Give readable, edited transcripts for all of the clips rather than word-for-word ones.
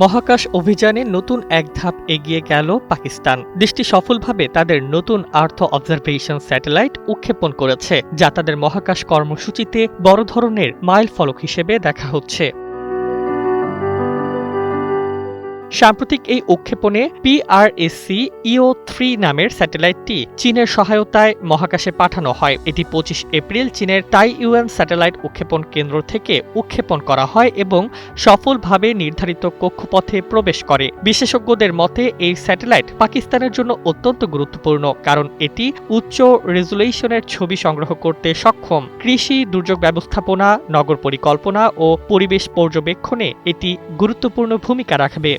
মহাকাশ অভিযানে নতুন এক ধাপ এগিয়ে গেল পাকিস্তান। দেশটি সফলভাবে তাদের নতুন আর্থ অবজারভেশন স্যাটেলাইট উৎক্ষেপণ করেছে, যা তাদের মহাকাশ কর্মসূচিতে বড় ধরনের মাইলফলক হিসেবে দেখা হচ্ছে। সাম্প্রতিক এই উৎক্ষেপণে PRSC EO-3 নামের স্যাটেলাইটটি চীনের সহায়তায় মহাকাশে পাঠানো হয়। এটি 25 এপ্রিল চীনের তাইইউয়ান স্যাটেলাইট উৎক্ষেপণ কেন্দ্র থেকে উৎক্ষেপণ করা হয় এবং সফলভাবে নির্ধারিত কক্ষপথে প্রবেশ করে। বিশেষজ্ঞদের মতে এই স্যাটেলাইট পাকিস্তানের জন্য অত্যন্ত গুরুত্বপূর্ণ, কারণ এটি উচ্চ রেজুলেশনের ছবি সংগ্রহ করতে সক্ষম। কৃষি, দুর্যোগ ব্যবস্থাপনা, নগর পরিকল্পনা ও পরিবেশ পর্যবেক্ষণে এটি গুরুত্বপূর্ণ ভূমিকা রাখবে।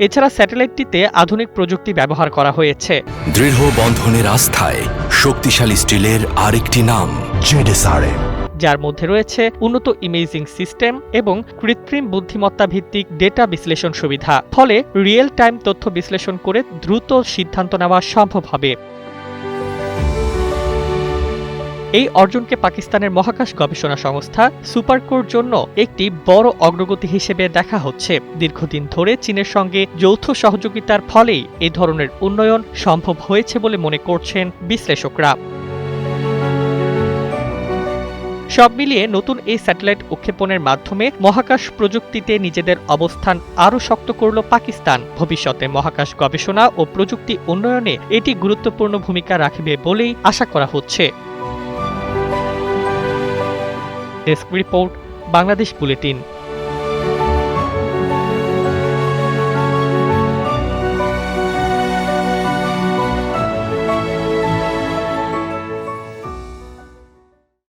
এছাড়া স্যাটেলাইটটিতে আধুনিক প্রযুক্তি ব্যবহার করা হয়েছে। দৃঢ় বন্ধনের আস্থায় শক্তিশালী স্টিলের আরেকটি নাম ZSRM, যার মধ্যে রয়েছে উন্নত ইমেজিং সিস্টেম এবং কৃত্রিম বুদ্ধিমত্তা ভিত্তিক ডেটা বিশ্লেষণ সুবিধা। ফলে রিয়েল টাইম তথ্য বিশ্লেষণ করে দ্রুত সিদ্ধান্ত নেওয়া সম্ভব হবে। এই অর্জনকে পাকিস্তানের মহাকাশ গবেষণা সংস্থা সুপারকোর জন্য একটি বড় অগ্রগতি হিসেবে দেখা হচ্ছে। দীর্ঘদিন ধরে চীনের সঙ্গে যৌথ সহযোগিতার ফলেই এ ধরনের উন্নয়ন সম্ভব হয়েছে বলে মনে করছেন বিশ্লেষকরা। সব মিলিয়ে নতুন এই স্যাটেলাইট উৎক্ষেপণের মাধ্যমে মহাকাশ প্রযুক্তিতে নিজেদের অবস্থান আরও শক্ত করল পাকিস্তান। ভবিষ্যতে মহাকাশ গবেষণা ও প্রযুক্তি উন্নয়নে এটি গুরুত্বপূর্ণ ভূমিকা রাখবে বলেই আশা করা হচ্ছে। Desk report, Bangladesh bulletin.